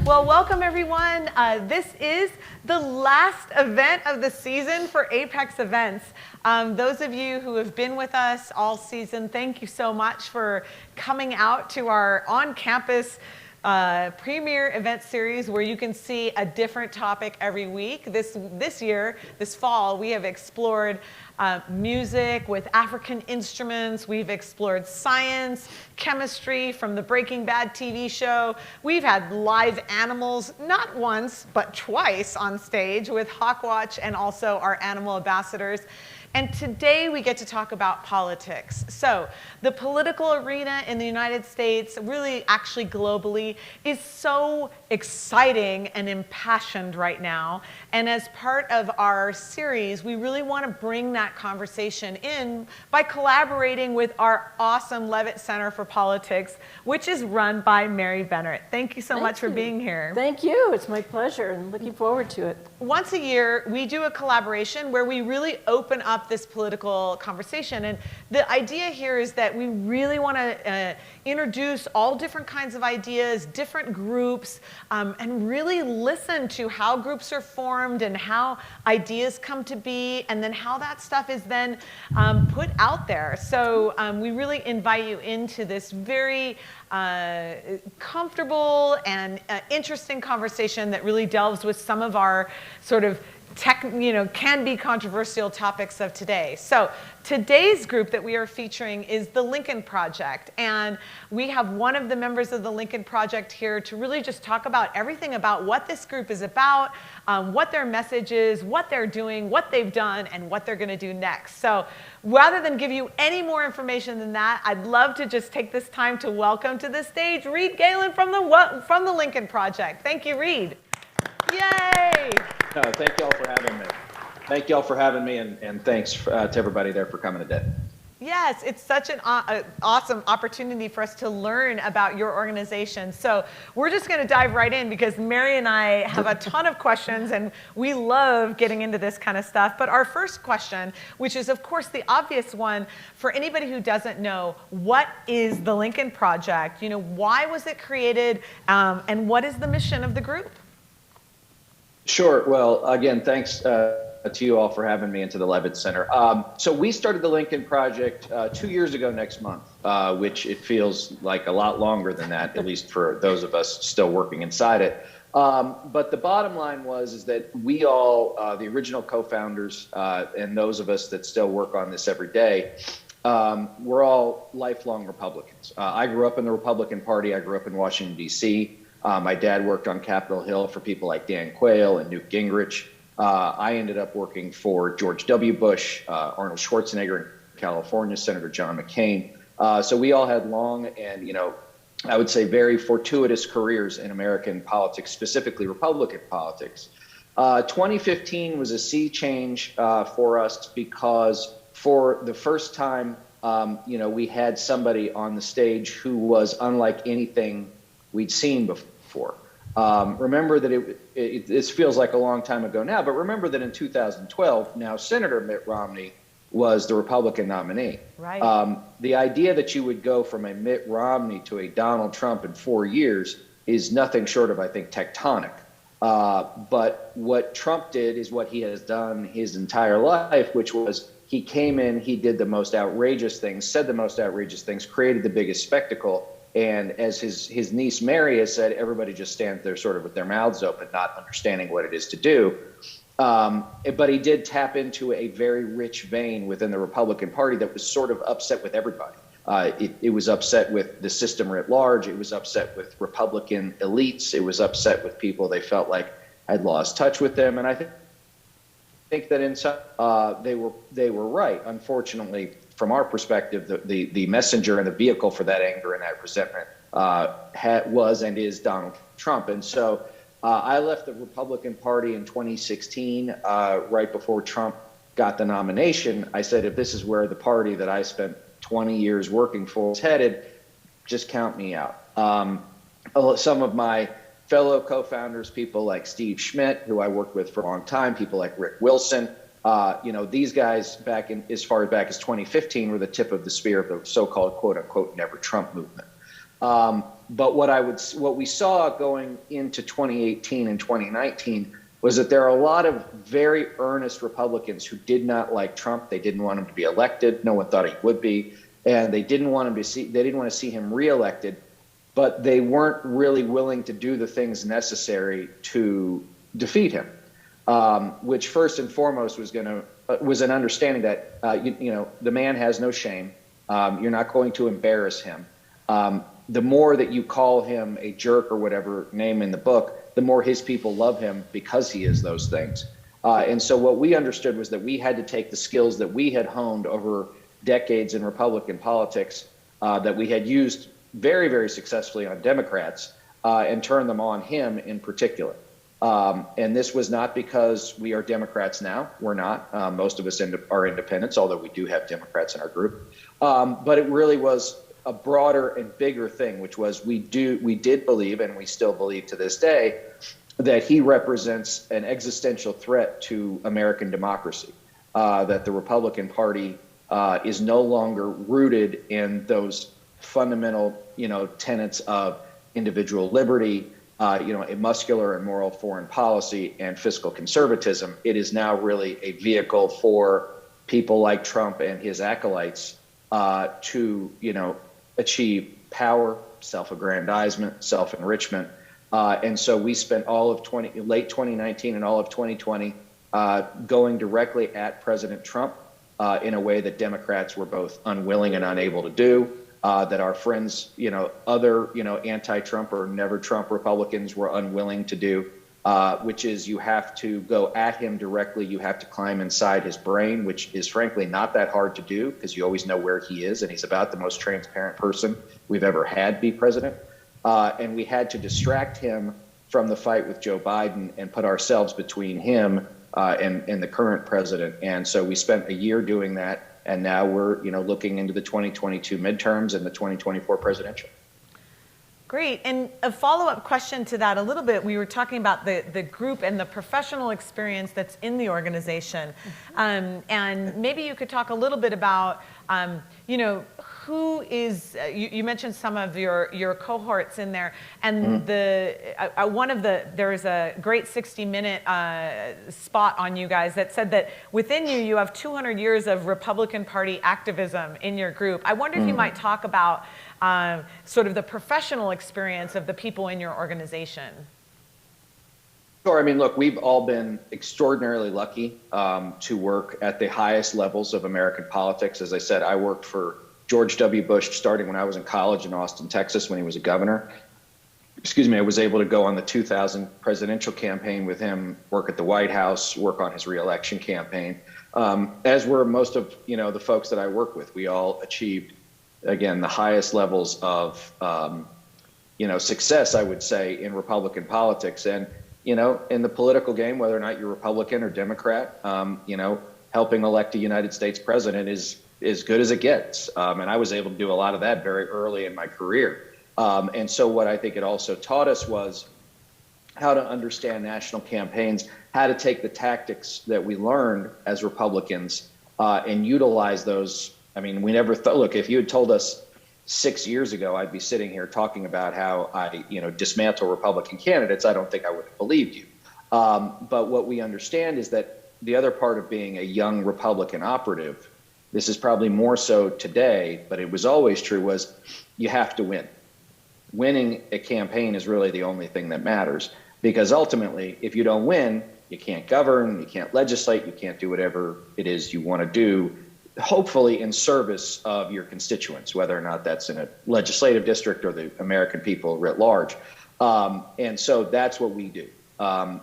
Well, welcome everyone. This is the last event of the season for A.P.E.X events. Those of you who have been with us all season, thank you so much for coming out to our on-campus premier event series where you can see a different topic every week. This fall, we have explored music with African instruments. We've explored science, chemistry from the Breaking Bad TV show. We've had live animals, not once, but twice on stage with Hawkwatch and also our animal ambassadors. And today we get to talk about politics. So the political arena in the United States, really actually globally, is so exciting and impassioned right now. And as part of our series, we really want to bring that conversation in by collaborating with our awesome Leavitt Center for Politics, which is run by Mary Bennett. Thank you so much for being here. Thank you. It's my pleasure and looking forward to it. Once a year, we do a collaboration where we really open up this political conversation. And the idea here is that we really want to introduce all different kinds of ideas, different groups, and really listen to how groups are formed and how ideas come to be, and then how that stuff is then put out there. So we really invite you into this very comfortable and interesting conversation that really delves with some of our sort of can be controversial topics of today. So today's group that we are featuring is the Lincoln Project. And we have one of the members of the Lincoln Project here to really just talk about everything about what this group is about, what their message is, what they're doing, what they've done, and what they're going to do next. So rather than give you any more information than that, I'd love to just take this time to welcome to the stage Reed Galen from the Lincoln Project. Thank you, Reed. Yay! No, thank you all for having me. Thank you all for having me, and thanks to everybody there for coming today. Yes, it's such an awesome opportunity for us to learn about your organization. So we're just going to dive right in because Mary and I have a ton of questions, and we love getting into this kind of stuff. But our first question, which is of course the obvious one for anybody who doesn't know, what is the Lincoln Project? You know, why was it created, and what is the mission of the group? Sure. Well, again, thanks to you all for having me into the Leavitt Center. So we started the Lincoln Project 2 years ago next month, which it feels like a lot longer than that, at least for those of us still working inside it. But the bottom line is that we all, the original co-founders, and those of us that still work on this every day, we're all lifelong Republicans. I grew up in the Republican Party. I grew up in Washington, D.C. My dad worked on Capitol Hill for people like Dan Quayle and Newt Gingrich. I ended up working for George W. Bush, Arnold Schwarzenegger in California, Senator John McCain. So we all had long and, I would say very fortuitous careers in American politics, specifically Republican politics. 2015 was a sea change for us because for the first time, we had somebody on the stage who was unlike anything we'd seen before. Remember that this feels like a long time ago now, but remember that in 2012, now Senator Mitt Romney was the Republican nominee. Right. The idea that you would go from a Mitt Romney to a Donald Trump in 4 years is nothing short of, I think, tectonic. But what Trump did is what he has done his entire life, which was he came in, he did the most outrageous things, said the most outrageous things, created the biggest spectacle. And as his niece Mary has said, everybody just stands there sort of with their mouths open, not understanding what it is to do. But he did tap into a very rich vein within the Republican Party that was sort of upset with everybody. It was upset with the system writ large. It was upset with Republican elites. It was upset with people they felt like had lost touch with them. And I think that in some, they were right. Unfortunately, from our perspective, the messenger and the vehicle for that anger and that resentment was and is Donald Trump. And so I left the Republican Party in 2016, right before Trump got the nomination. I said, if this is where the party that I spent 20 years working for is headed, just count me out. Some of my fellow co-founders, people like Steve Schmidt, who I worked with for a long time, people like Rick Wilson, these guys back in as far back as 2015 were the tip of the spear of the so-called quote unquote never Trump movement. But what we saw going into 2018 and 2019 was that there are a lot of very earnest Republicans who did not like Trump. They didn't want him to be elected. No one thought he would be, and they didn't want to see him reelected. But they weren't really willing to do the things necessary to defeat him, which first and foremost was an understanding that the man has no shame. You're not going to embarrass him. The more that you call him a jerk or whatever name in the book, the more his people love him because he is those things. And so what we understood was that we had to take the skills that we had honed over decades in Republican politics, that we had used very, very successfully on Democrats, and turn them on him in particular. And this was not because we are Democrats now. We're not. Most of us are independents, although we do have Democrats in our group. But it really was a broader and bigger thing, which was we did believe, and we still believe to this day, that he represents an existential threat to American democracy, that the Republican Party is no longer rooted in those fundamental, tenets of individual liberty, a muscular and moral foreign policy and fiscal conservatism. It is now really a vehicle for people like Trump and his acolytes to, achieve power, self-aggrandizement, self-enrichment. And so we spent all of late 2019 and all of 2020 going directly at President Trump in a way that Democrats were both unwilling and unable to do, that our friends, other, anti-Trump or never Trump Republicans were unwilling to do, which is you have to go at him directly. You have to climb inside his brain, which is frankly not that hard to do because you always know where he is. And he's about the most transparent person we've ever had be president. And we had to distract him from the fight with Joe Biden and put ourselves between him and the current president. And so we spent a year doing that. And now we're, looking into the 2022 midterms and the 2024 presidential. Great. And a follow-up question to that a little bit, we were talking about the group and the professional experience that's in the organization. And maybe you could talk a little bit about, who is, you mentioned some of your cohorts in there, and there was a great 60-minute spot on you guys that said that within you have 200 years of Republican Party activism in your group. I wonder if you might talk about sort of the professional experience of the people in your organization. Sure. I mean, look, we've all been extraordinarily lucky to work at the highest levels of American politics. As I said, I worked for George W. Bush starting when I was in college in Austin, Texas, when he was a governor. I was able to go on the 2000 presidential campaign with him, work at the White House, work on his reelection campaign, as were most of, the folks that I work with. We all achieved, again, the highest levels of, success, I would say, in Republican politics. And, in the political game, whether or not you're Republican or Democrat, helping elect a United States president is as good as it gets. And I was able to do a lot of that very early in my career. And so what I think it also taught us was how to understand national campaigns, how to take the tactics that we learned as Republicans and utilize those. I mean, we never thought, look, if you had told us 6 years ago, I'd be sitting here talking about how I, dismantle Republican candidates. I don't think I would have believed you. But what we understand is that the other part of being a young Republican operative, this is probably more so today, but it was always true, was you have to win. Winning a campaign is really the only thing that matters, because ultimately, if you don't win, you can't govern, you can't legislate, you can't do whatever it is you want to do, hopefully in service of your constituents, whether or not that's in a legislative district or the American people writ large. And so that's what we do.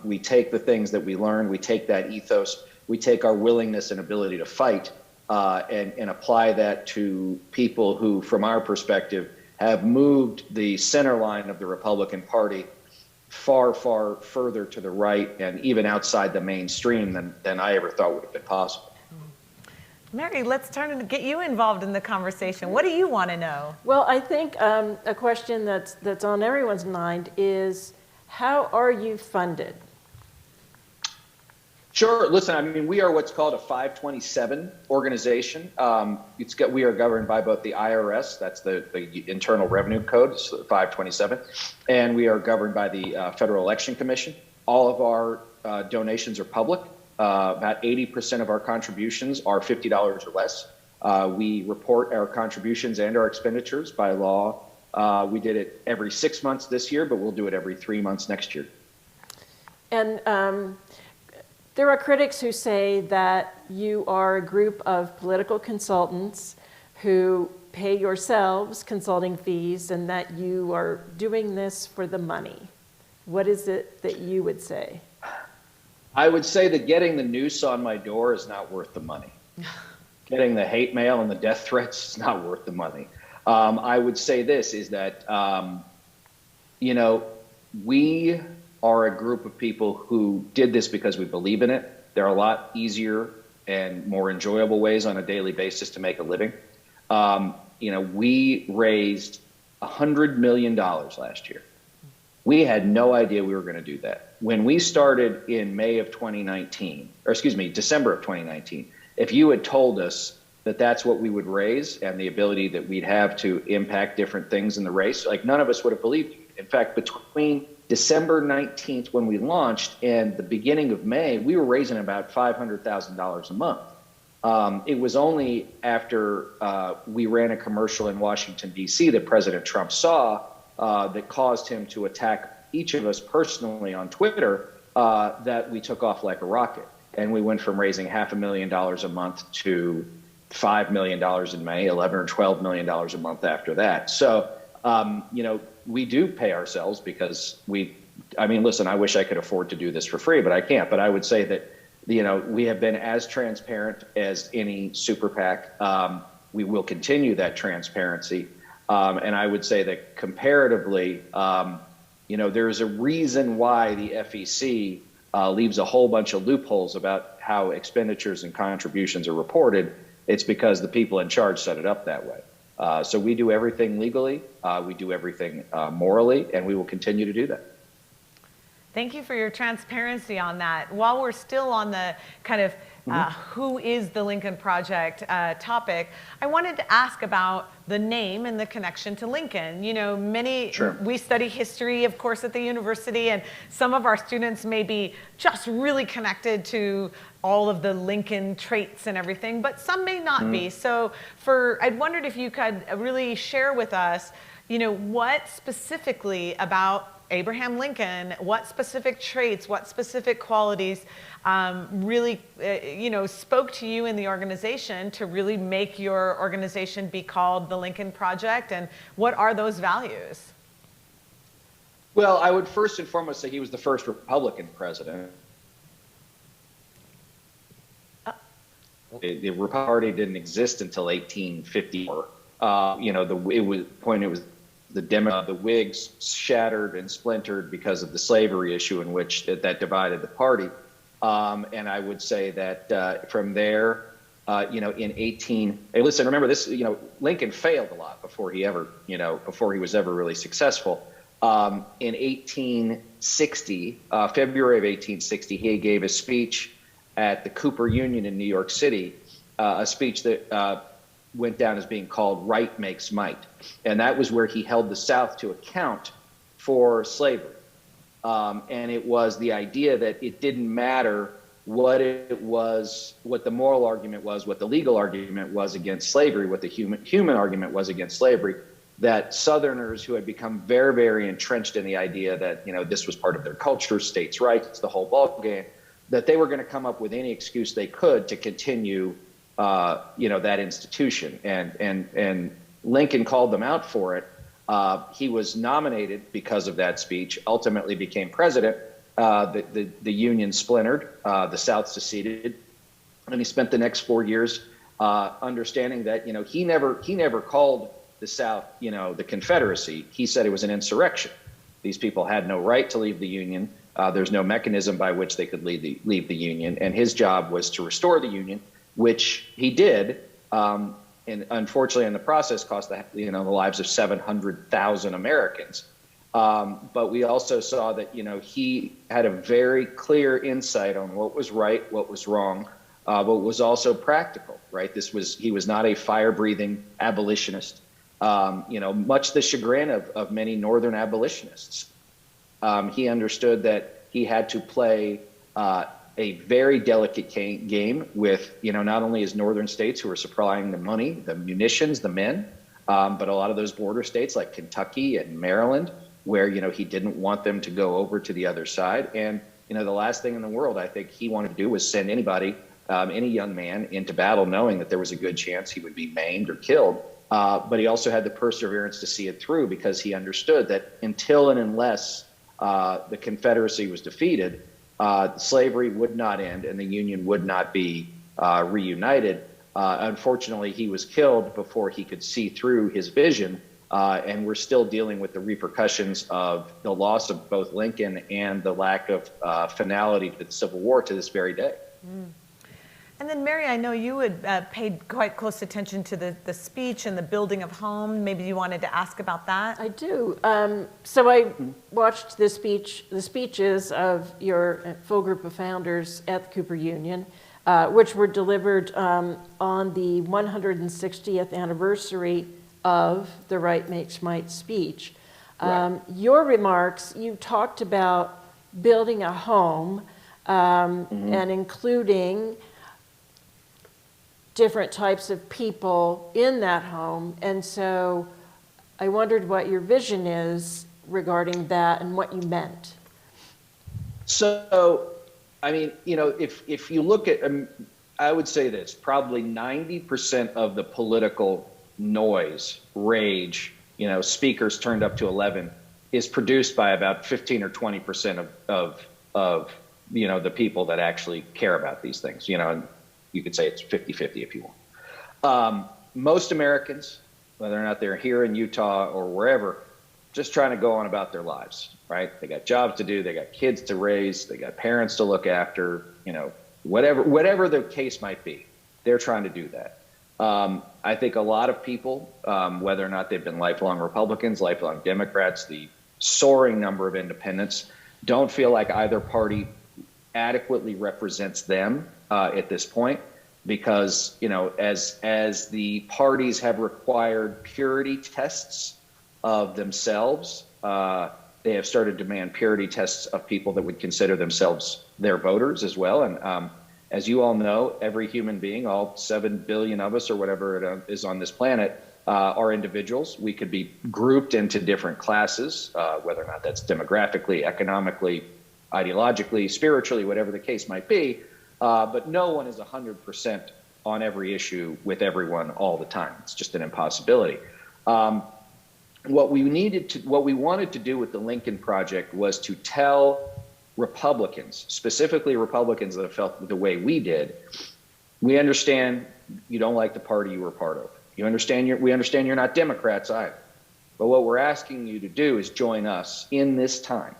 We take the things that we learn, we take that ethos, we take our willingness and ability to fight and apply that to people who, from our perspective, have moved the center line of the Republican Party far, far further to the right and even outside the mainstream than I ever thought would have been possible. Mary, let's turn and get you involved in the conversation. What do you want to know? Well, I think a question that's on everyone's mind is, how are you funded? Sure. Listen, I mean, we are what's called a 527 organization. We are governed by both the IRS, that's the Internal Revenue Code, so 527, and we are governed by the Federal Election Commission. All of our donations are public. About 80% of our contributions are $50 or less. We report our contributions and our expenditures by law. We did it every 6 months this year, but we'll do it every 3 months next year. And there are critics who say that you are a group of political consultants who pay yourselves consulting fees and that you are doing this for the money. What is it that you would say? I would say that getting the noose on my door is not worth the money. Getting the hate mail and the death threats is not worth the money. I would say this is that, we are a group of people who did this because we believe in it. There are a lot easier and more enjoyable ways on a daily basis to make a living. We raised $100 million last year. We had no idea we were going to do that. When we started in December of 2019, if you had told us that that's what we would raise and the ability that we'd have to impact different things in the race, like none of us would have believed you. In fact, between December 19th when we launched and the beginning of May, we were raising about $500,000 a month. It was only after we ran a commercial in Washington, D.C. that President Trump saw that caused him to attack each of us personally on Twitter that we took off like a rocket. And we went from raising $500,000 a month to $5 million in May, $11 or $12 million a month after that. So, we do pay ourselves because listen, I wish I could afford to do this for free, but I can't. But I would say that, we have been as transparent as any super PAC. We will continue that transparency. And I would say that comparatively, there's a reason why the FEC leaves a whole bunch of loopholes about how expenditures and contributions are reported. It's because the people in charge set it up that way. So we do everything legally, we do everything morally, and we will continue to do that. Thank you for your transparency on that. While we're still on the kind of who is the Lincoln Project topic, I wanted to ask about the name and the connection to Lincoln. Sure. We study history, of course, at the university, and some of our students may be just really connected to all of the Lincoln traits and everything, but some may not be. So I'd wondered if you could really share with us, what specifically about Abraham Lincoln, what specific traits, what specific qualities really, spoke to you in the organization to really make your organization be called the Lincoln Project, and what are those values? Well, I would first and foremost say he was the first Republican president. The Republican Party didn't exist until 1854. The Whigs shattered and splintered because of the slavery issue in which that divided the party. And I would say that from there, remember this, Lincoln failed a lot before he was ever really successful. In 1860, February of 1860, he gave a speech at the Cooper Union in New York City, a speech that went down as being called "Right Makes Might," and that was where he held the South to account for slavery. And it was the idea that it didn't matter what it was, what the moral argument was, what the legal argument was against slavery, what the human argument was against slavery, that Southerners who had become very, very entrenched in the idea that, this was part of their culture, states' rights, the whole ballgame, that they were going to come up with any excuse they could to continue that institution. And Lincoln called them out for it. He was nominated because of that speech, ultimately became president. The Union splintered, the South seceded, and he spent the next 4 years understanding that, he never called the South, the Confederacy, he said it was an insurrection. These people had no right to leave the Union. There's no mechanism by which they could leave the Union. And his job was to restore the Union, which he did. And unfortunately, in the process, cost the lives of 700,000 Americans. But we also saw that, he had a very clear insight on what was right, what was wrong, but was also practical, right? He was not a fire-breathing abolitionist, much the chagrin of many Northern abolitionists. He understood that he had to play a very delicate game with, not only his northern states who were supplying the money, the munitions, the men, but a lot of those border states like Kentucky and Maryland, where, he didn't want them to go over to the other side. And, the last thing in the world I think he wanted to do was send anybody, any young man into battle knowing that there was a good chance he would be maimed or killed. But he also had the perseverance to see it through because he understood that until and unless the Confederacy was defeated, slavery would not end and the Union would not be reunited. Unfortunately, he was killed before he could see through his vision, and we're still dealing with the repercussions of the loss of both Lincoln and the lack of finality to the Civil War to this very day. Mm. And then, Mary, I know you had paid quite close attention to the speech and the building of home. Maybe you wanted to ask about that? I do. So I watched the speeches of your full group of founders at the Cooper Union, which were delivered on the 160th anniversary of the Right Makes Might speech. Right. Your remarks, you talked about building a home and including different types of people in that home. And so I wondered what your vision is regarding that and what you meant. So, I mean, if you look at, I would say this, probably 90% of the political noise, rage, speakers turned up to 11 is produced by about 15 or 20% of the people that actually care about these things, and you could say it's 50-50 if you want. Most Americans, whether or not they're here in Utah or wherever, just trying to go on about their lives, right? They got jobs to do, they got kids to raise, they got parents to look after, whatever the case might be, they're trying to do that. I think a lot of people, whether or not they've been lifelong Republicans, lifelong Democrats, the soaring number of independents, don't feel like either party adequately represents them at this point, because as the parties have required purity tests of themselves, they have started to demand purity tests of people that would consider themselves their voters as well. And as you all know, every human being, all 7 billion of us or whatever it is on this planet, are individuals. We could be grouped into different classes, whether or not that's demographically, economically, ideologically, spiritually, whatever the case might be. But no one is 100% on every issue with everyone all the time. It's just an impossibility. What we wanted to do with the Lincoln Project was to tell Republicans, specifically Republicans that have felt the way we did, we understand you don't like the party you were part of. We understand you're not Democrats either. But what we're asking you to do is join us in this time,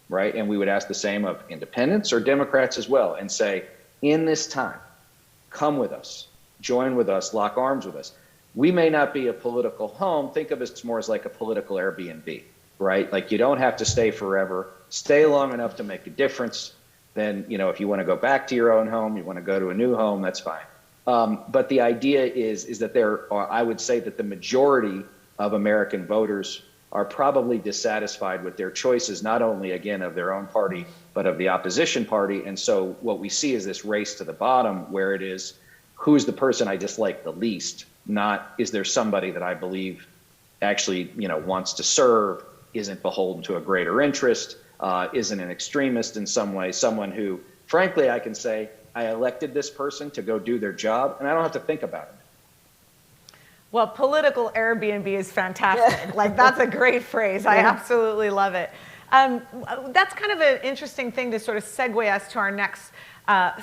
right? And we would ask the same of independents or Democrats as well, and say, in this time, come with us, join with us, lock arms with us. We may not be a political home. Think of us more as like a political Airbnb, right? Like you don't have to stay forever. Stay long enough to make a difference. Then, if you want to go back to your own home, you want to go to a new home, that's fine. But the idea is that I would say that the majority of American voters are probably dissatisfied with their choices, not only, again, of their own party, but of the opposition party. And so what we see is this race to the bottom where it is, who's the person I dislike the least? Not, is there somebody that I believe actually, wants to serve, isn't beholden to a greater interest, isn't an extremist in some way, someone who, frankly, I can say, I elected this person to go do their job, and I don't have to think about it. Well, political Airbnb is fantastic. Like, that's a great phrase. I absolutely love it. That's kind of an interesting thing to sort of segue us to our next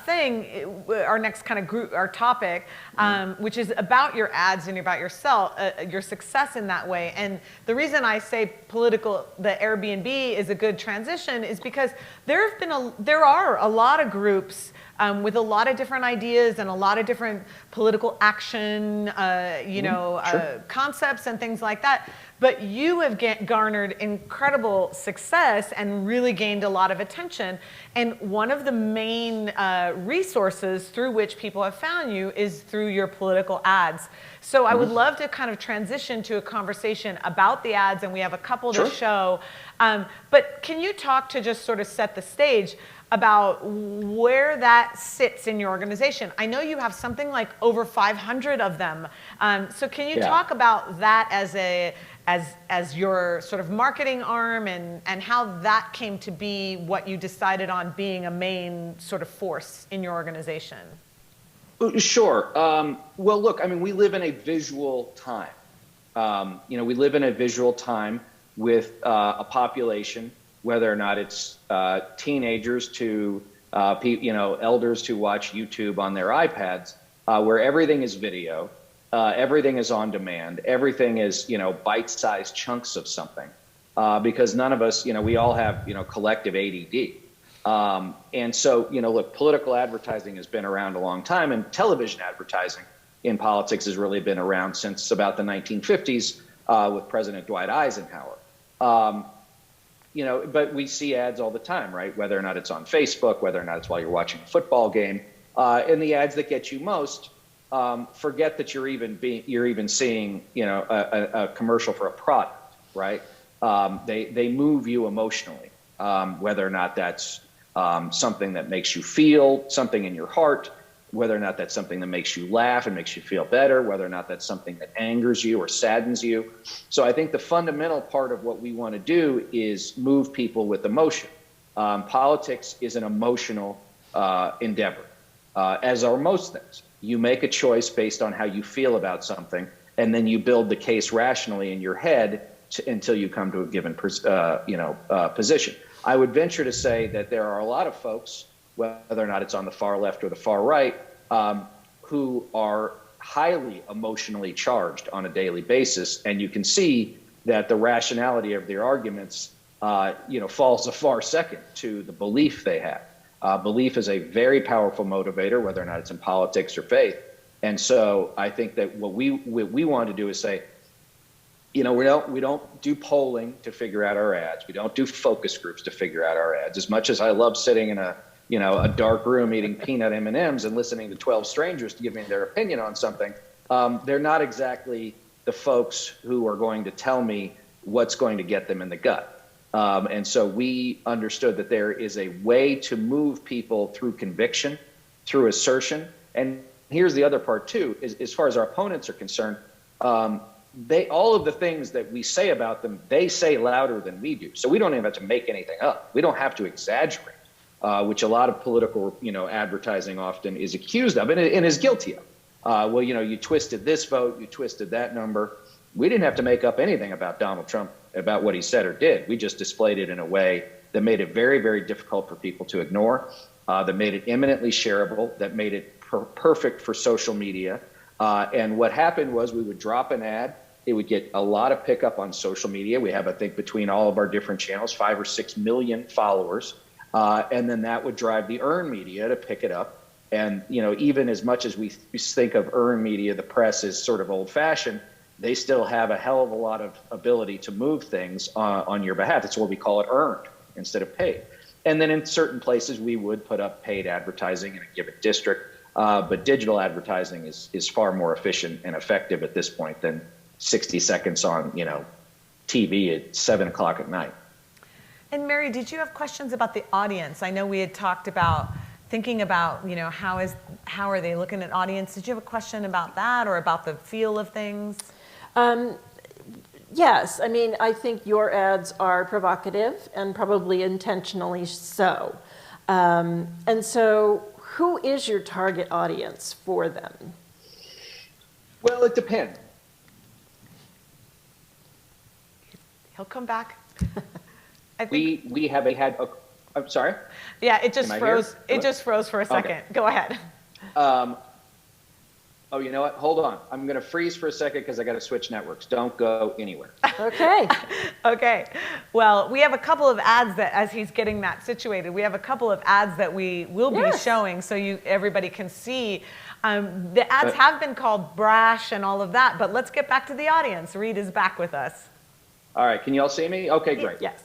thing, our next kind of group, our topic, which is about your ads and about yourself, your success in that way. And the reason I say the Airbnb is a good transition is because there are a lot of groups with a lot of different ideas and a lot of different political action, concepts and things like that. But you have garnered incredible success and really gained a lot of attention. And one of the main resources through which people have found you is through your political ads. So I would love to kind of transition to a conversation about the ads, and we have a couple to show. But can you talk to just sort of set the stage about where that sits in your organization? I know you have something like over 500 of them. So can you talk about that as your sort of marketing arm and how that came to be what you decided on being a main sort of force in your organization? Sure. Well, look, I mean, we live in a visual time. We live in a visual time with a population, whether or not it's teenagers to elders who watch YouTube on their iPads, where everything is video, everything is on demand, everything is bite-sized chunks of something, because none of us, we all have collective ADD. And so look, political advertising has been around a long time, and television advertising in politics has really been around since about the 1950s with President Dwight Eisenhower. But we see ads all the time, right? Whether or not it's on Facebook, whether or not it's while you're watching a football game, and the ads that get you most, forget that you're even seeing, a commercial for a product, right? They move you emotionally, whether or not that's something that makes you feel something in your heart, whether or not that's something that makes you laugh and makes you feel better, whether or not that's something that angers you or saddens you. So I think the fundamental part of what we want to do is move people with emotion. Politics is an emotional endeavor, as are most things. You make a choice based on how you feel about something, and then you build the case rationally in your head until you come to a given position. I would venture to say that there are a lot of folks, whether or not it's on the far left or the far right, who are highly emotionally charged on a daily basis, and you can see that the rationality of their arguments, falls a far second to the belief they have. Belief is a very powerful motivator, whether or not it's in politics or faith. And so I think that what we want to do is say, we don't do polling to figure out our ads. We don't do focus groups to figure out our ads. As much as I love sitting in a dark room eating peanut M&Ms and listening to 12 strangers to give me their opinion on something, they're not exactly the folks who are going to tell me what's going to get them in the gut. And so we understood that there is a way to move people through conviction, through assertion. And here's the other part too, is as far as our opponents are concerned, all of the things that we say about them, they say louder than we do. So we don't even have to make anything up. We don't have to exaggerate, which a lot of political, advertising often is accused of and is guilty of. You twisted this vote, you twisted that number. We didn't have to make up anything about Donald Trump, about what he said or did. We just displayed it in a way that made it very, very difficult for people to ignore, that made it imminently shareable, that made it perfect for social media. And what happened was we would drop an ad. It would get a lot of pickup on social media. We have, I think, between all of our different channels, 5 or 6 million followers. And then that would drive the earned media to pick it up. And, even as much as we think of earned media, the press is sort of old fashioned, they still have a hell of a lot of ability to move things on your behalf. That's what we call it, earned instead of paid. And then in certain places, we would put up paid advertising in a given district. But digital advertising is far more efficient and effective at this point than 60 seconds on, TV at 7 o'clock at night. And Mary, did you have questions about the audience? I know we had talked about thinking about, how are they looking at audience? Did you have a question about that or about the feel of things? Yes, I mean, I think your ads are provocative and probably intentionally so. And so who is your target audience for them? Well, it depends. He'll come back. We have had I'm sorry? Yeah, it just Am I froze. here? It just froze for a second. Okay. Go ahead. Oh, you know what? Hold on. I'm going to freeze for a second because I got to switch networks. Don't go anywhere. Okay. Okay. Well, we have a couple of ads that, as he's getting that situated, we have a couple of ads that we will be showing so everybody can see. The ads have been called brash and all of that, but let's get back to the audience. Reed is back with us. All right. Can you all see me? Okay, great. Yes.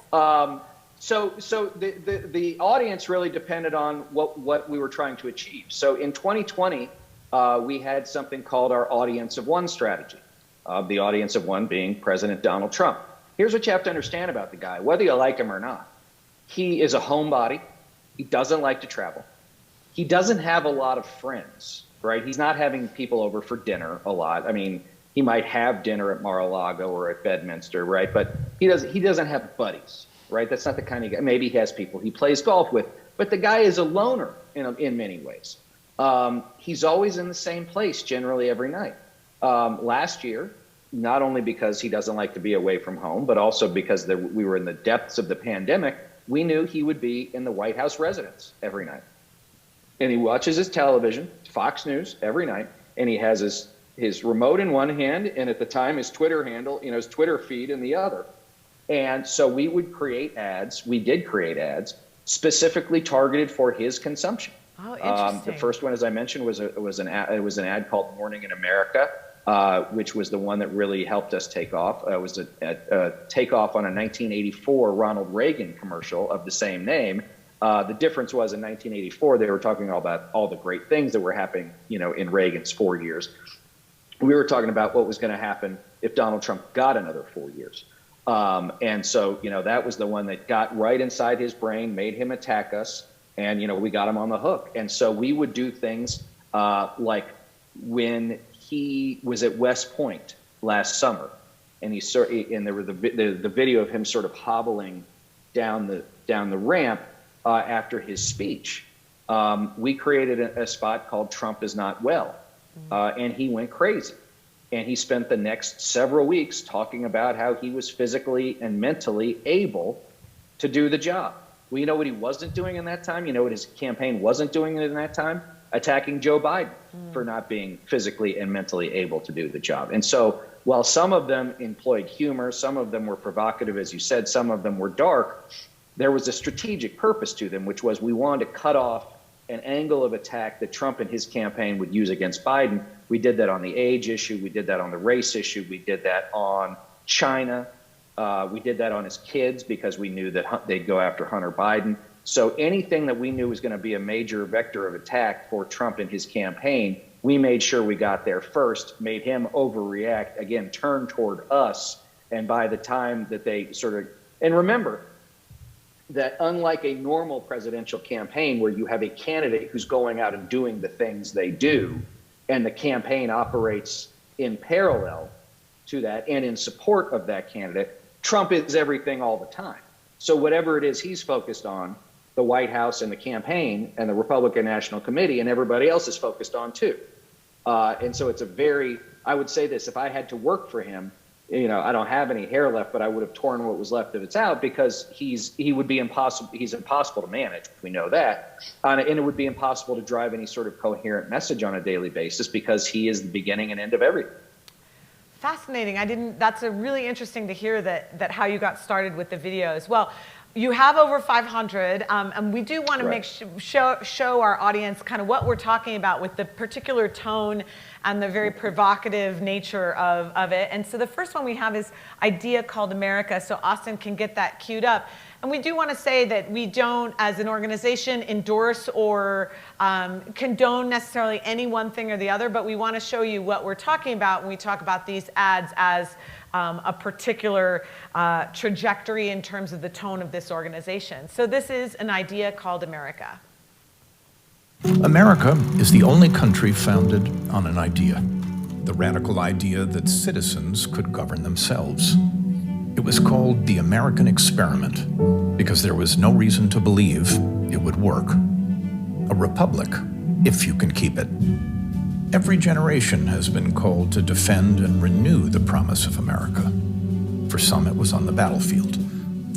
So the audience really depended on what we were trying to achieve. So in 2020, we had something called our audience of one strategy. The audience of one being President Donald Trump. Here's what you have to understand about the guy, whether you like him or not. He is a homebody. He doesn't like to travel. He doesn't have a lot of friends, right? He's not having people over for dinner a lot. I mean, he might have dinner at Mar-a-Lago or at Bedminster, right? But he doesn't have buddies, right? That's not the kind of guy. Maybe he has people he plays golf with, but the guy is a loner in many ways. He's always in the same place generally every night. Last year, not only because he doesn't like to be away from home, but also because we were in the depths of the pandemic, we knew he would be in the White House residence every night. And he watches his television, Fox News, every night, and he has his remote in one hand, and at the time his Twitter handle, his Twitter feed in the other. And so we would create ads. We did create ads specifically targeted for his consumption. Oh, interesting. The first one, as I mentioned, was an ad called Morning in America, which was the one that really helped us take off. It was a takeoff on a 1984 Ronald Reagan commercial of the same name. The difference was in 1984, they were talking about all the great things that were happening, in Reagan's 4 years. We were talking about what was going to happen if Donald Trump got another 4 years. And so, that was the one that got right inside his brain, made him attack us. And, we got him on the hook. And so we would do things like when he was at West Point last summer, and there were the video of him sort of hobbling down the ramp after his speech. We created a spot called Trump is Not Well, and he went crazy. And he spent the next several weeks talking about how he was physically and mentally able to do the job. Well, you know what he wasn't doing in that time? You know what his campaign wasn't doing in that time? Attacking Joe Biden for not being physically and mentally able to do the job. And so while some of them employed humor, some of them were provocative, as you said, some of them were dark, there was a strategic purpose to them, which was we wanted to cut off an angle of attack that Trump and his campaign would use against Biden. We did that on the age issue. We did that on the race issue. We did that on China. We did that on his kids because we knew that they'd go after Hunter Biden. So anything that we knew was going to be a major vector of attack for Trump and his campaign, we made sure we got there first, made him overreact, again, turn toward us. And by the time that they and remember that unlike a normal presidential campaign where you have a candidate who's going out and doing the things they do, and the campaign operates in parallel to that and in support of that candidate, Trump is everything all the time. So whatever it is he's focused on, the White House and the campaign and the Republican National Committee and everybody else is focused on too. And so it's I would say this, if I had to work for him, I don't have any hair left, but I would have torn what was left of it out because he would be impossible. He's impossible to manage. We know that. And it would be impossible to drive any sort of coherent message on a daily basis because he is the beginning and end of everything. Fascinating. That's a really interesting to hear that how you got started with the videos. Well, you have over 500, and we do want to show our audience kind of what we're talking about with the particular tone and the very provocative nature of it. And so the first one we have is Idea Called America, so Austin can get that queued up. And we do want to say that we don't, as an organization, endorse or condone necessarily any one thing or the other, but we want to show you what we're talking about when we talk about these ads as a particular trajectory in terms of the tone of this organization. So this is An Idea Called America. America is the only country founded on an idea, the radical idea that citizens could govern themselves. It was called the American experiment because there was no reason to believe it would work. A republic, if you can keep it. Every generation has been called to defend and renew the promise of America. For some, it was on the battlefield.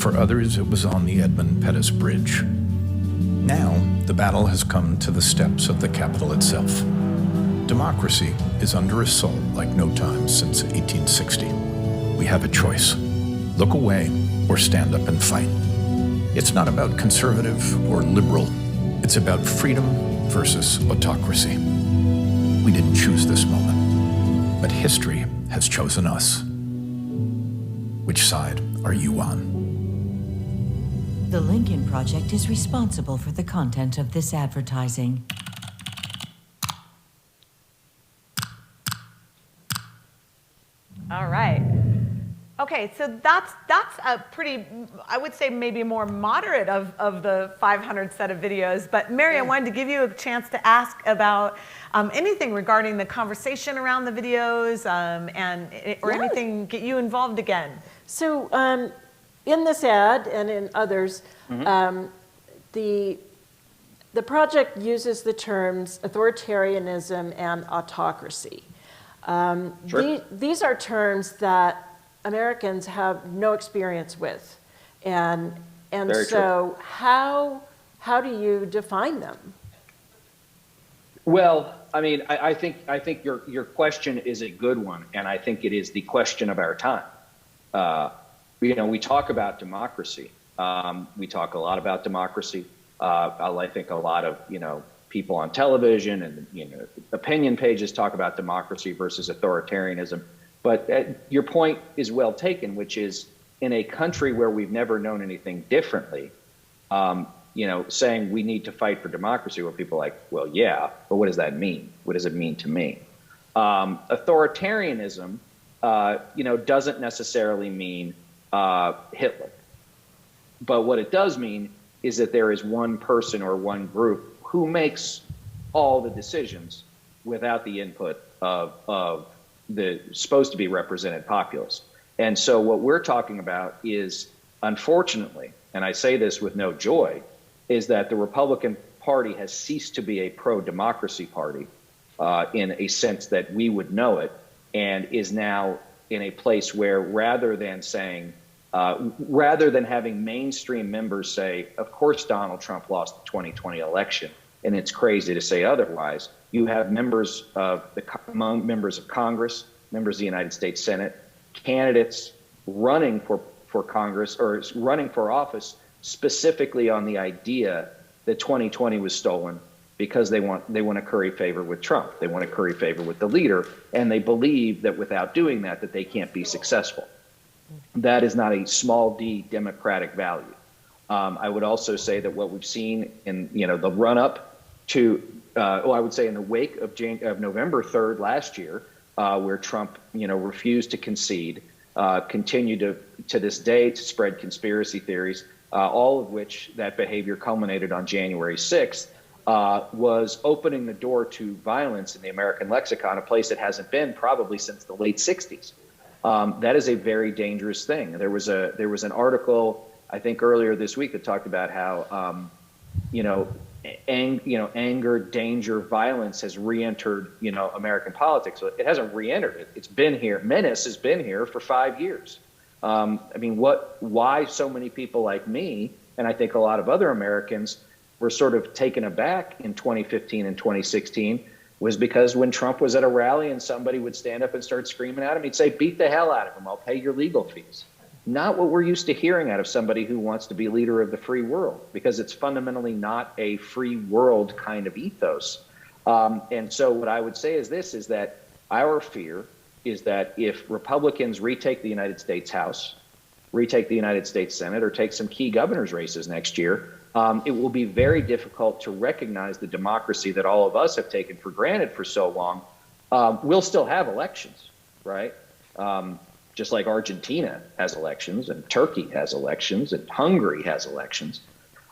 For others, it was on the Edmund Pettus Bridge. Now, the battle has come to the steps of the Capitol itself. Democracy is under assault like no time since 1860. We have a choice: look away or stand up and fight. It's not about conservative or liberal. It's about freedom versus autocracy. We didn't choose this moment, but history has chosen us. Which side are you on? The Lincoln Project is responsible for the content of this advertising. All right. Okay, so that's a pretty, I would say maybe more moderate of the 500 set of videos. But Mary, I wanted to give you a chance to ask about anything regarding the conversation around the videos or anything get you involved again. So in this ad and in others, the project uses the terms authoritarianism and autocracy. Sure. These are terms that Americans have no experience with, and Very so how do you define them? Well, I mean, I think your question is a good one, and I think it is the question of our time. We talk about democracy. We talk a lot about democracy. I think a lot of people on television and opinion pages talk about democracy versus authoritarianism. But your point is well taken, which is in a country where we've never known anything differently, saying we need to fight for democracy, where people are like, well, yeah, but what does that mean? What does it mean to me? Authoritarianism, doesn't necessarily mean Hitler. But what it does mean is that there is one person or one group who makes all the decisions without the input of the supposed to be represented populace. And so what we're talking about is, unfortunately, and I say this with no joy, is that the Republican Party has ceased to be a pro-democracy party in a sense that we would know it, and is now in a place where rather than having mainstream members say, of course Donald Trump lost the 2020 election, and it's crazy to say otherwise, you have members of Congress, members of the United States Senate, candidates running for Congress or running for office specifically on the idea that 2020 was stolen because they want to curry favor with Trump. They want to curry favor with the leader, and they believe that without doing that they can't be successful. That is not a small d democratic value. I would also say that what we've seen in the run up to, I would say in the wake of November 3rd last year, where Trump refused to concede, continued to this day to spread conspiracy theories, all of which that behavior culminated on January 6th, was opening the door to violence in the American lexicon, a place it hasn't been probably since the late 60s. That is a very dangerous thing. There was an article, I think earlier this week, that talked about how anger, danger, violence has re-entered American politics. So it hasn't re-entered it. It's been here. Menace has been here for 5 years. Why so many people like me, and I think a lot of other Americans, were sort of taken aback in 2015 and 2016 was because when Trump was at a rally and somebody would stand up and start screaming at him, he'd say, beat the hell out of him, I'll pay your legal fees. Not what we're used to hearing out of somebody who wants to be leader of the free world, because it's fundamentally not a free world kind of ethos. And so what I would say is this, is that our fear is that if Republicans retake the United States House, retake the United States Senate, or take some key governor's races next year, it will be very difficult to recognize the democracy that all of us have taken for granted for so long. We'll still have elections, right? Just like Argentina has elections, and Turkey has elections, and Hungary has elections.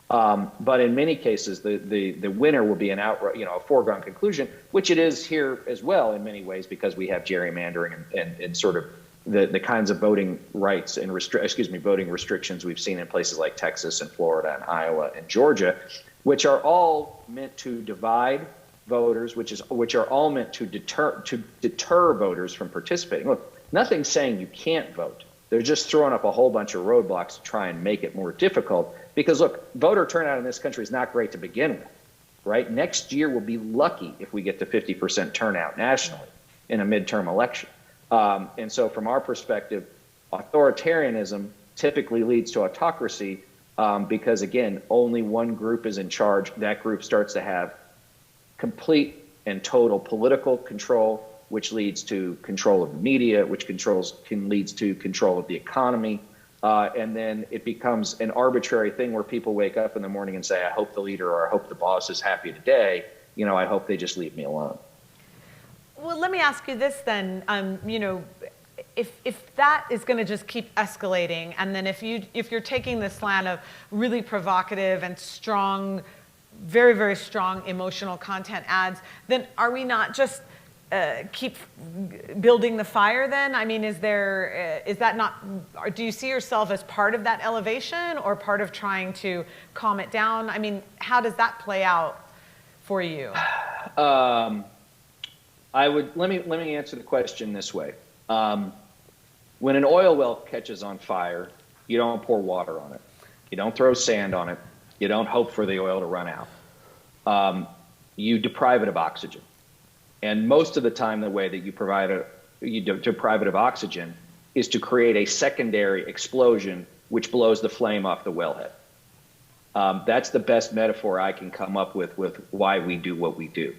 But in many cases, the winner will be an outright, a foregone conclusion, which it is here as well in many ways, because we have gerrymandering and sort of the kinds of voting rights and voting restrictions we've seen in places like Texas and Florida and Iowa and Georgia, which are all meant to divide voters, which are all meant to deter voters from participating. Look, nothing's saying you can't vote. They're just throwing up a whole bunch of roadblocks to try and make it more difficult. Because look, voter turnout in this country is not great to begin with, right? Next year we'll be lucky if we get to 50% turnout nationally in a midterm election. And so from our perspective, authoritarianism typically leads to autocracy because, again, only one group is in charge. That group starts to have complete and total political control, which leads to control of the media, which leads to control of the economy. And then it becomes an arbitrary thing where people wake up in the morning and say, I hope the leader or I hope the boss is happy today. You know, I hope they just leave me alone. Well, let me ask you this then. You know, if that is going to just keep escalating, and then if you're taking this slant of really provocative and strong, very, very strong emotional content ads, then are we not just keep building the fire then? I mean, is that not, or do you see yourself as part of that elevation or part of trying to calm it down? I mean, how does that play out for you? Let me answer the question this way. When an oil well catches on fire, you don't pour water on it. You don't throw sand on it. You don't hope for the oil to run out. You deprive it of oxygen. And most of the time, the way that you deprive it of oxygen is to create a secondary explosion which blows the flame off the wellhead. That's the best metaphor I can come up with why we do what we do.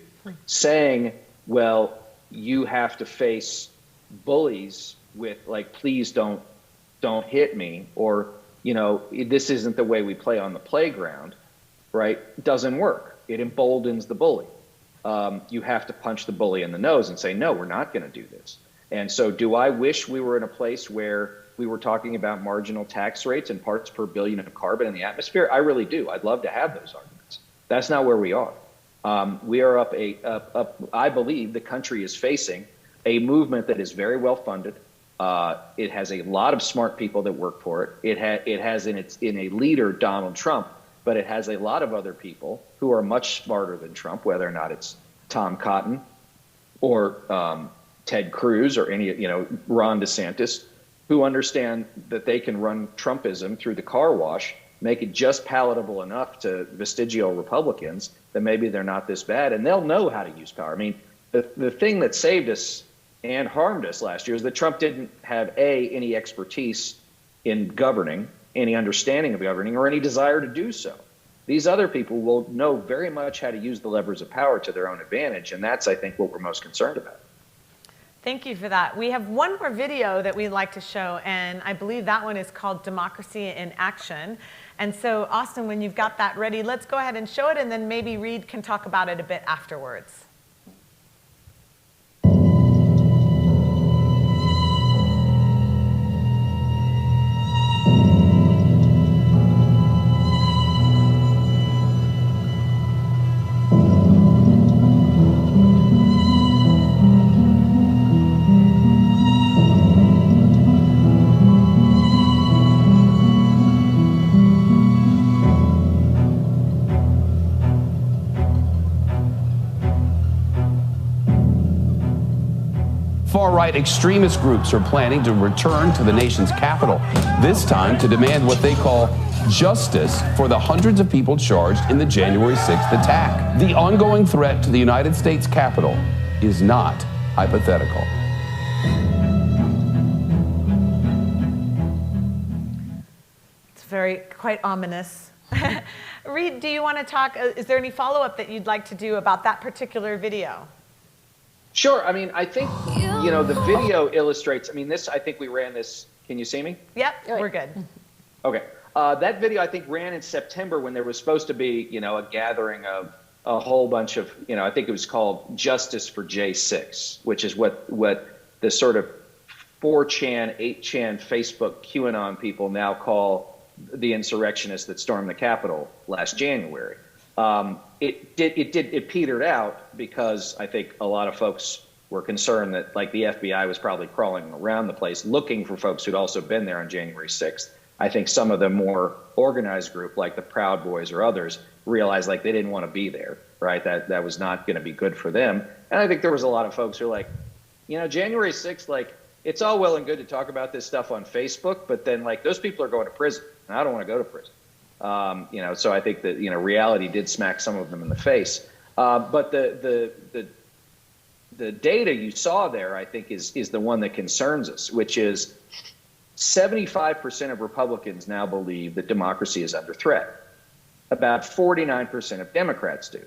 Saying, well, you have to face bullies with like, please don't hit me, or, you know, this isn't the way we play on the playground, right? Doesn't work. It emboldens the bully. You have to punch the bully in the nose and say, no, we're not going to do this. And so do I wish we were in a place where we were talking about marginal tax rates and parts per billion of carbon in the atmosphere? I really do. I'd love to have those arguments. That's not where we are. We are I believe the country is facing a movement that is very well funded. It has a lot of smart people that work for it. It has in a leader Donald Trump, but it has a lot of other people who are much smarter than Trump, whether or not it's Tom Cotton or Ted Cruz or Ron DeSantis, who understand that they can run Trumpism through the car wash, make it just palatable enough to vestigial Republicans that maybe they're not this bad, and they'll know how to use power. I mean, the thing that saved us and harmed us last year is that Trump didn't have any expertise in governing, any understanding of governing, or any desire to do so. These other people will know very much how to use the levers of power to their own advantage, and that's, I think, what we're most concerned about. Thank you for that. We have one more video that we'd like to show, and I believe that one is called Democracy in Action. And so, Austin, when you've got that ready, let's go ahead and show it, and then maybe Reed can talk about it a bit afterwards. Far-right extremist groups are planning to return to the nation's capital, this time to demand what they call justice for the hundreds of people charged in the January 6th attack. The ongoing threat to the United States Capitol is not hypothetical. It's quite ominous. Reed, do you want to talk, is there any follow-up that you'd like to do about that particular video? Sure. I mean, I think, the video illustrates, I think we ran this. Can you see me? Yep, we're good. Okay. That video, I think, ran in September when there was supposed to be, a gathering of a whole bunch of, I think it was called Justice for J6, which is what the sort of 4chan, 8chan Facebook QAnon people now call the insurrectionists that stormed the Capitol last January. It petered out because I think a lot of folks were concerned that like the FBI was probably crawling around the place looking for folks who'd also been there on January 6th. I think some of the more organized group like the Proud Boys or others realized like they didn't want to be there, right? That was not going to be good for them. And I think there was a lot of folks who were like, January 6th, like it's all well and good to talk about this stuff on Facebook, but then like those people are going to prison, and I don't want to go to prison. So I think that reality did smack some of them in the face. But the data you saw there, I think, is the one that concerns us, which is 75% of Republicans now believe that democracy is under threat. About 49% of Democrats do.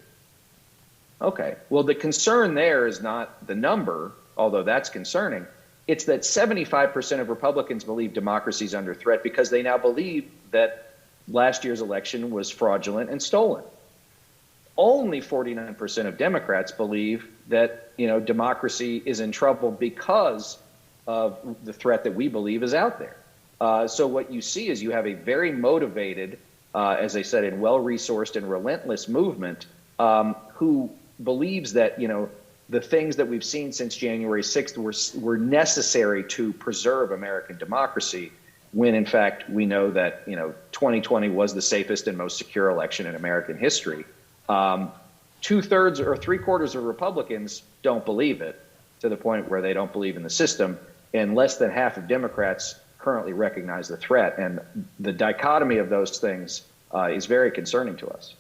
Okay, well, the concern there is not the number, although that's concerning. It's that 75% of Republicans believe democracy is under threat because they now believe that last year's election was fraudulent and stolen. Only 49% of Democrats believe that democracy is in trouble because of the threat that we believe is out there. So what you see is you have a very motivated, as I said, and well-resourced and relentless movement who believes that the things that we've seen since January 6th were necessary to preserve American democracy, when in fact we know that 2020 was the safest and most secure election in American history. 2/3 or 3/4 of Republicans don't believe it, to the point where they don't believe in the system, and less than half of Democrats currently recognize the threat. And the dichotomy of those things is very concerning to us.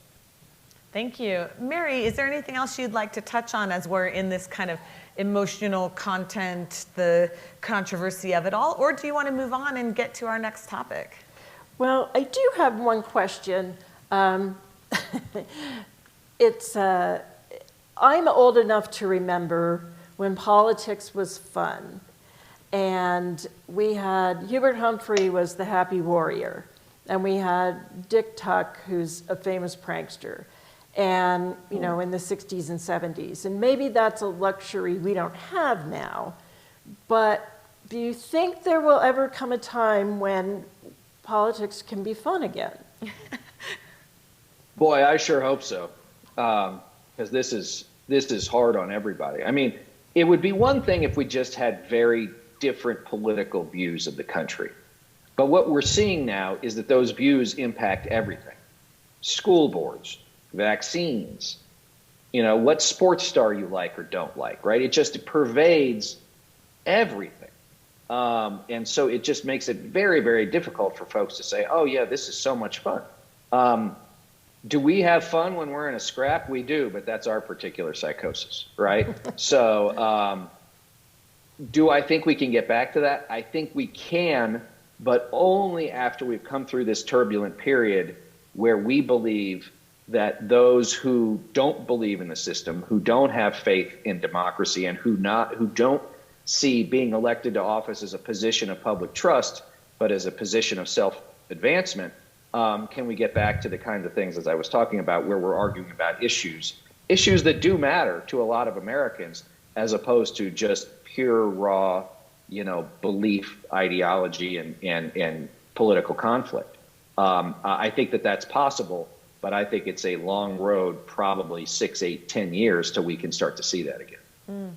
Thank you. Mary, is there anything else you'd like to touch on as we're in this kind of emotional content, the controversy of it all, or do you want to move on and get to our next topic? Well, I do have one question. I'm old enough to remember when politics was fun, and we had Hubert Humphrey was the happy warrior, and we had Dick Tuck, who's a famous prankster, and in the 60s and 70s, and maybe that's a luxury we don't have now. But do you think there will ever come a time when politics can be fun again? Boy, I sure hope so, because this is hard on everybody. I mean, it would be one thing if we just had very different political views of the country. But what we're seeing now is that those views impact everything. School boards, vaccines, what sports star you like or don't like, right? It pervades everything. And so it just makes it very, very difficult for folks to say, oh yeah, this is so much fun. Do we have fun when we're in a scrap? We do, but that's our particular psychosis, right? So do I think we can get back to that? I think we can, but only after we've come through this turbulent period where we believe that those who don't believe in the system, who don't have faith in democracy, and who don't see being elected to office as a position of public trust, but as a position of self-advancement, can we get back to the kinds of things, as I was talking about, where we're arguing about issues that do matter to a lot of Americans, as opposed to just pure, raw, belief, ideology, and political conflict. I think that that's possible, but I think it's a long road, probably 6, 8, 10 years till we can start to see that again.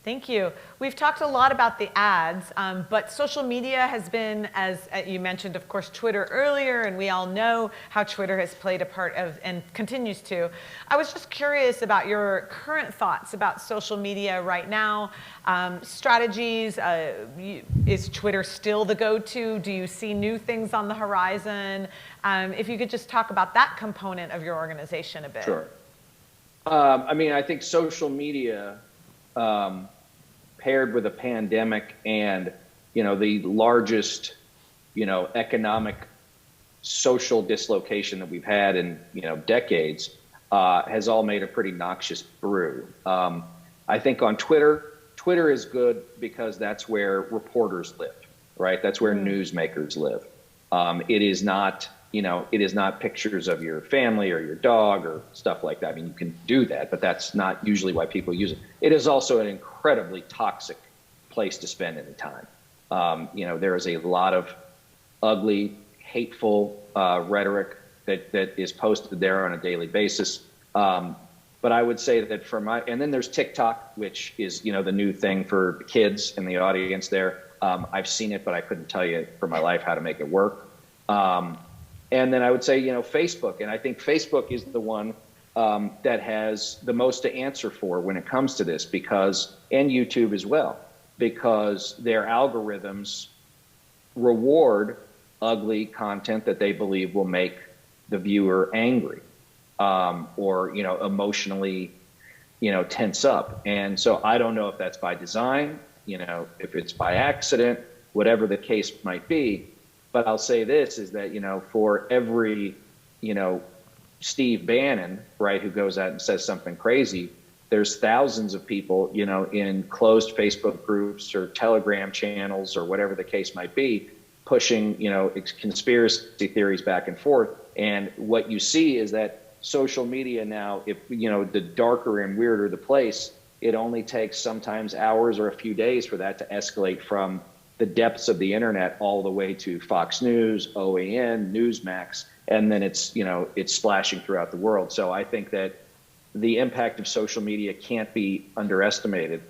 Thank you. We've talked a lot about the ads, but social media has been, as you mentioned, of course, Twitter earlier, and we all know how Twitter has played a part of and continues to. I was just curious about your current thoughts about social media right now, strategies. Is Twitter still the go-to? Do you see new things on the horizon? If you could just talk about that component of your organization a bit. Sure. I think social media, paired with a pandemic and the largest economic social dislocation that we've had in decades, has all made a pretty noxious brew. I think on Twitter is good because that's where reporters live, right? That's where newsmakers live. It is not pictures of your family or your dog or stuff like that. I mean, you can do that, but that's not usually why people use it. It is also an incredibly toxic place to spend any time. There is a lot of ugly, hateful rhetoric that is posted there on a daily basis. But I would say that and then there's TikTok, which is, the new thing for the kids in the audience there. I've seen it, but I couldn't tell you for my life how to make it work. And then I would say, Facebook. And I think Facebook is the one that has the most to answer for when it comes to this, and YouTube as well, because their algorithms reward ugly content that they believe will make the viewer angry, or, emotionally, tense up. And so I don't know if that's by design, if it's by accident, whatever the case might be. But I'll say this is that, for every, Steve Bannon, right, who goes out and says something crazy, there's thousands of people, in closed Facebook groups or Telegram channels or whatever the case might be, pushing, conspiracy theories back and forth. And what you see is that social media now, if, the darker and weirder the place, it only takes sometimes hours or a few days for that to escalate from the depths of the internet all the way to Fox News, OAN, Newsmax, and then it's splashing throughout the world. So I think that the impact of social media can't be underestimated.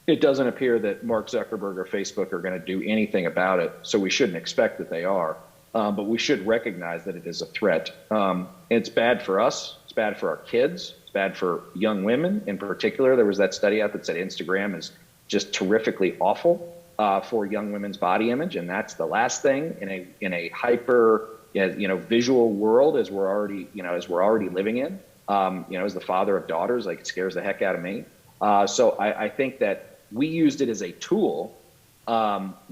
It doesn't appear that Mark Zuckerberg or Facebook are going to do anything about it, so we shouldn't expect that they are. But we should recognize that it is a threat. It's bad for us. It's bad for our kids. It's bad for young women in particular. There was that study out that said Instagram is just terrifically awful for young women's body image, and that's the last thing in a hyper visual world as we're already living in. As the father of daughters, like, it scares the heck out of me. So I think that we used it as a tool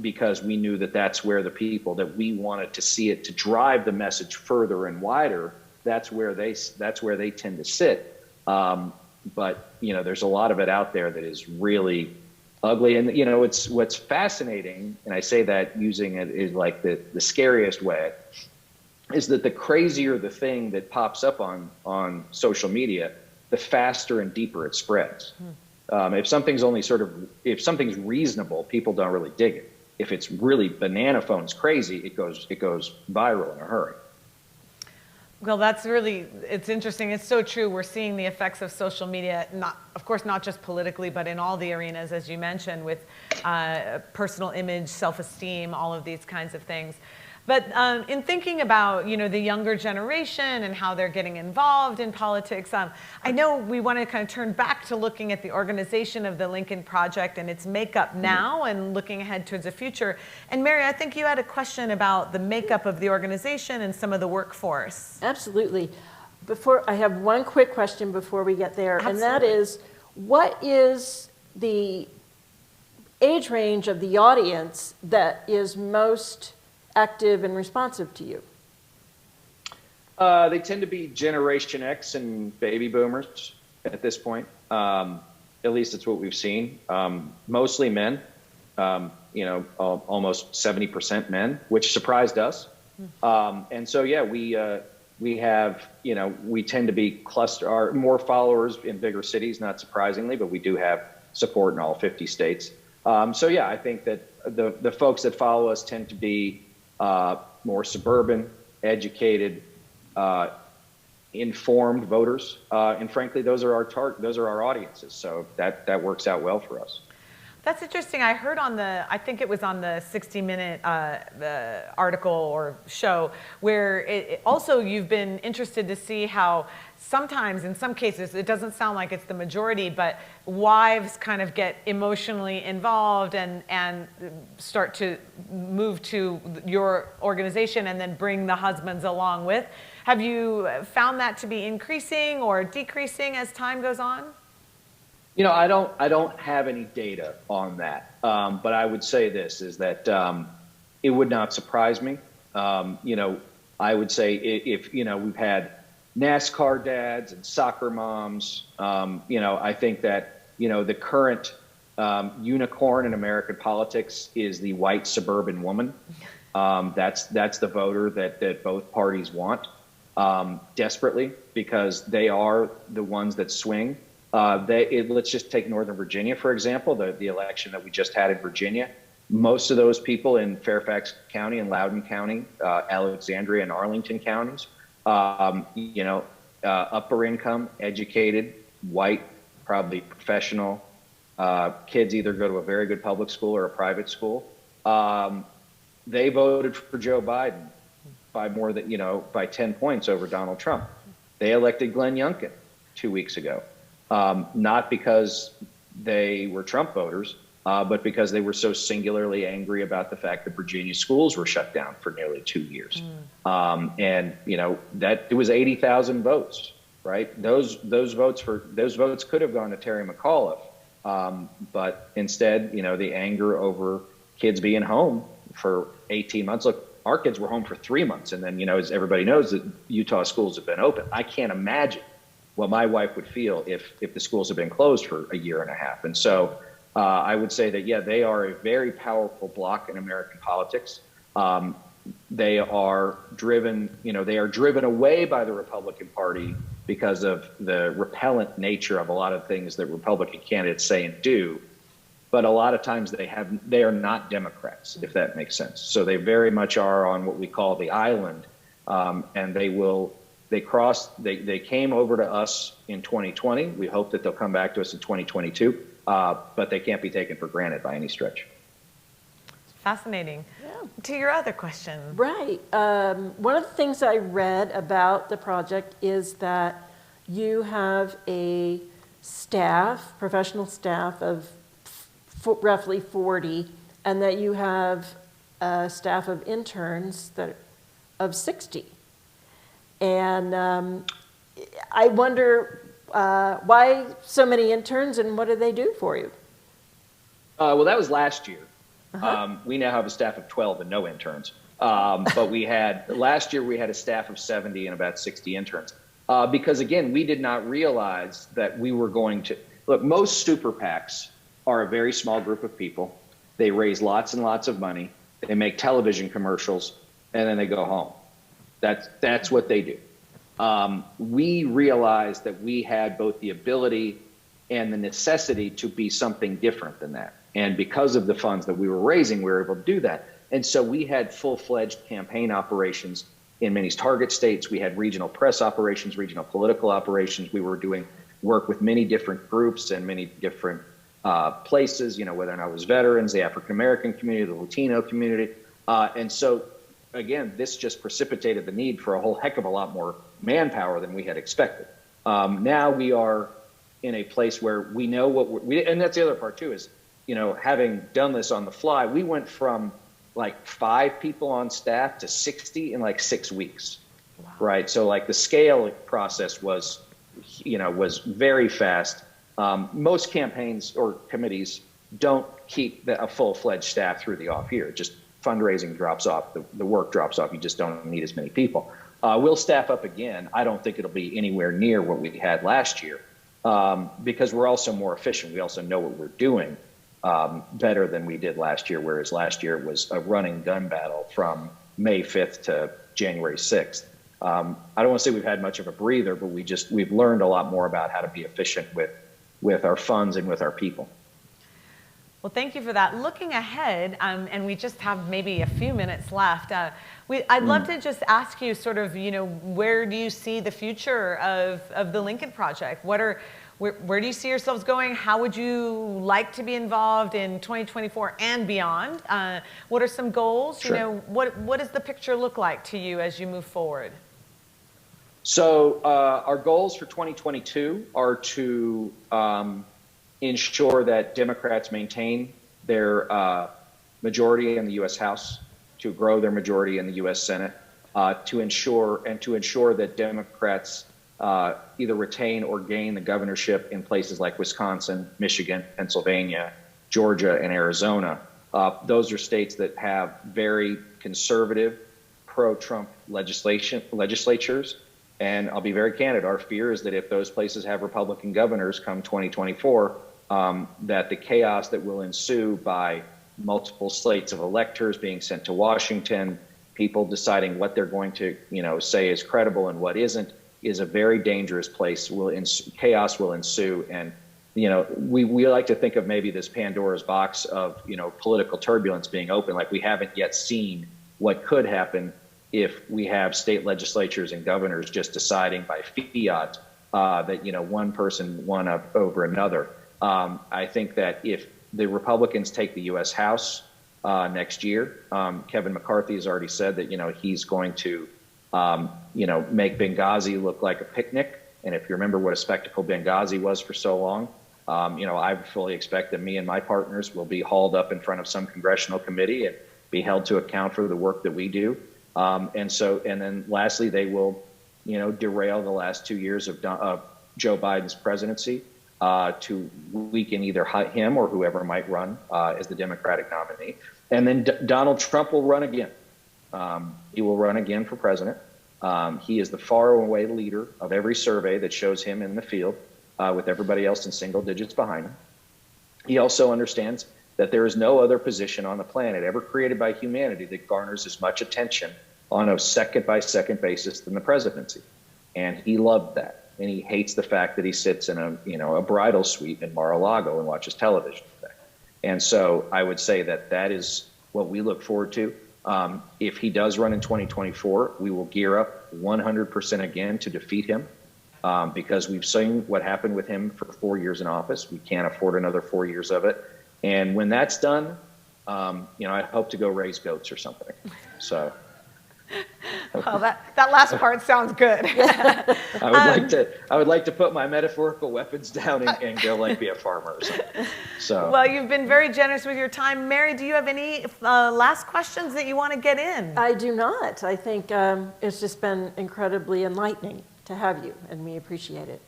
because we knew that that's where the people that we wanted to see it to drive the message further and wider, that's where they tend to sit. But there's a lot of it out there that is really ugly. And it's what's fascinating, and I say that using it is like the scariest way, is that the crazier the thing that pops up on social media, the faster and deeper it spreads. If something's reasonable, people don't really dig it. If it's really banana phones crazy, it goes viral in a hurry. Well, it's interesting. It's so true. We're seeing the effects of social media, of course, not just politically, but in all the arenas, as you mentioned, with personal image, self-esteem, all of these kinds of things. But in thinking about, the younger generation and how they're getting involved in politics, I know we want to kind of turn back to looking at the organization of the Lincoln Project and its makeup now and looking ahead towards the future. And Mary, I think you had a question about the makeup of the organization and some of the workforce. Absolutely. I have one quick question before we get there, Absolutely. And that is, what is the age range of the audience that is most active and responsive to you? They tend to be Generation X and baby boomers at this point. At least it's what we've seen. Mostly men, almost 70% men, which surprised us. And so, yeah, we have, we tend to be more followers in bigger cities, not surprisingly, but we do have support in all 50 states. So, yeah, I think that the folks that follow us tend to be more suburban, educated, informed voters, and frankly, those are our audiences. So that works out well for us. That's interesting. I heard I think it was on the 60-minute the article or show where also you've been interested to see how sometimes, in some cases, it doesn't sound like it's the majority, but wives kind of get emotionally involved and start to move to your organization and then bring the husbands along with. Have you found that to be increasing or decreasing as time goes on? I don't have any data on that, but I would say this is that it would not surprise me. I would say if we've had NASCAR dads and soccer moms, I think that the current unicorn in American politics is the white suburban woman. That's the voter that both parties want desperately, because they are the ones that swing. Let's just take Northern Virginia, for example, the election that we just had in Virginia. Most of those people in Fairfax County and Loudoun County, Alexandria and Arlington counties, upper income, educated, white, probably professional, kids either go to a very good public school or a private school. They voted for Joe Biden by more than, by 10 points over Donald Trump. They elected Glenn Youngkin 2 weeks ago. Not because they were Trump voters, but because they were so singularly angry about the fact that Virginia schools were shut down for nearly 2 years. And that it was 80,000 votes, right? Those votes could have gone to Terry McAuliffe, but instead, the anger over kids being home for 18 months. Look, our kids were home for 3 months, and then as everybody knows, that Utah schools have been open. I can't imagine what my wife would feel if the schools have been closed for a year and a half. And so I would say that, yeah, they are a very powerful bloc in American politics. They are driven away by the Republican Party because of the repellent nature of a lot of things that Republican candidates say and do. But a lot of times they are not Democrats, if that makes sense. So they very much are on what we call the island, and they came over to us in 2020. We hope that they'll come back to us in 2022, but they can't be taken for granted by any stretch. Fascinating. Yeah. To your other question. Right. One of the things I read about the project is that you have a professional staff of roughly 40, and that you have a staff of interns of 60. And I wonder why so many interns, and what do they do for you? Well, that was last year. We now have a staff of 12 and no interns. But last year we had a staff of 70 and about 60 interns. Because again, we did not realize that we were going to, look, most super PACs are a very small group of people. They raise lots and lots of money. They make television commercials, and then they go home. That's what they do. We realized that we had both the ability and the necessity to be something different than that. And because of the funds that we were raising, we were able to do that. And so we had full-fledged campaign operations in many target states. We had regional press operations, regional political operations. We were doing work with many different groups and many different places, whether or not it was veterans, the African-American community, the Latino community. And so, again, this just precipitated the need for a whole heck of a lot more manpower than we had expected. Now we are in a place where we know and that's the other part too, is, having done this on the fly, we went from like 5 people on staff to 60 in like 6 weeks. Wow. Right? So like the scale process was very fast. Most campaigns or committees don't keep a full-fledged staff through the off year. Just fundraising drops off, the work drops off. You just don't need as many people. We'll staff up again. I don't think it'll be anywhere near what we had last year, because we're also more efficient. We also know what we're doing better than we did last year, whereas last year was a running gun battle from May 5th to January 6th. I don't want to say we've had much of a breather, but we've learned a lot more about how to be efficient with our funds and with our people. Well, thank you for that. Looking ahead, and we just have maybe a few minutes left, I'd love to just ask you sort of, where do you see the future of the Lincoln Project? Where do you see yourselves going? How would you like to be involved in 2024 and beyond? What are some goals? Sure. What does the picture look like to you as you move forward? So our goals for 2022 are to ensure that Democrats maintain their majority in the U.S. House, to grow their majority in the U.S. Senate, to ensure that Democrats either retain or gain the governorship in places like Wisconsin, Michigan, Pennsylvania, Georgia, and Arizona. Those are states that have very conservative, pro-Trump legislatures. And I'll be very candid, our fear is that if those places have Republican governors come 2024, that the chaos that will ensue by multiple slates of electors being sent to Washington, people deciding what they're going to say is credible and what isn't, is a very dangerous place. Chaos will ensue. And we like to think of maybe this Pandora's box of political turbulence being open, like we haven't yet seen what could happen if we have state legislatures and governors just deciding by fiat that one person won up over another. I think that if the Republicans take the U.S. House next year, Kevin McCarthy has already said that he's going to make Benghazi look like a picnic. And if you remember what a spectacle Benghazi was for so long, I fully expect that me and my partners will be hauled up in front of some congressional committee and be held to account for the work that we do. And then lastly, they will, derail the last 2 years of Joe Biden's presidency to weaken either him or whoever might run as the Democratic nominee. And then Donald Trump will run again. He will run again for president. He is the far away leader of every survey that shows him in the field with everybody else in single digits behind him. He also understands that there is no other position on the planet ever created by humanity that garners as much attention on a second-by-second basis than the presidency. And he loved that. And he hates the fact that he sits in a bridal suite in Mar-a-Lago and watches television today. And so I would say that is what we look forward to. If he does run in 2024, we will gear up 100% again to defeat him because we've seen what happened with him for 4 years in office. We can't afford another 4 years of it. And when that's done, I hope to go raise goats or something. So. Well, that last part sounds good. I would like to put my metaphorical weapons down and go be a farmer or something. So. Well, you've been very generous with your time. Mary, do you have any last questions that you want to get in? I do not. I think it's just been incredibly enlightening to have you, and we appreciate it.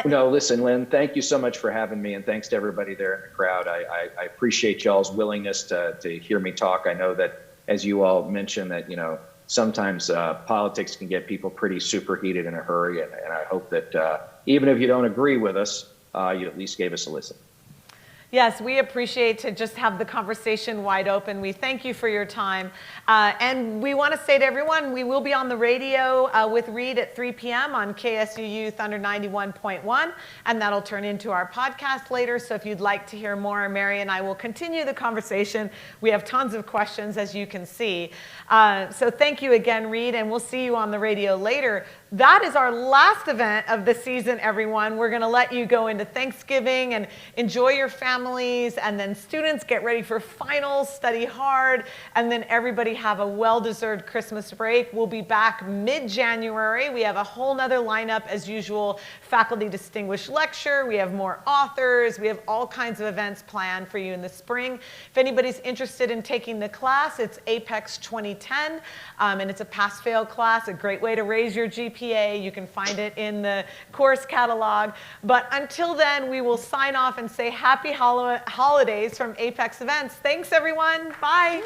No, listen, Lynn, thank you so much for having me, and thanks to everybody there in the crowd. I appreciate y'all's willingness to hear me talk. I know that, as you all mentioned, that sometimes politics can get people pretty superheated in a hurry, and I hope that even if you don't agree with us, you at least gave us a listen. Yes, we appreciate to just have the conversation wide open. We thank you for your time. And we want to say to everyone, we will be on the radio with Reed at 3 p.m. on KSUU Thunder 91.1, and that'll turn into our podcast later. So if you'd like to hear more, Mary and I will continue the conversation. We have tons of questions, as you can see. So thank you again, Reed, and we'll see you on the radio later. That is our last event of the season, everyone. We're going to let you go into Thanksgiving and enjoy your families, and then students get ready for finals, study hard, and then everybody have a well-deserved Christmas break. We'll be back mid-January. We have a whole nother lineup as usual, faculty distinguished lecture. We have more authors. We have all kinds of events planned for you in the spring. If anybody's interested in taking the class, it's A.P.E.X 2010, and it's a pass-fail class, a great way to raise your GPA. You can find it in the course catalog. But until then, we will sign off and say happy holidays from A.P.E.X Events. Thanks, everyone. Bye.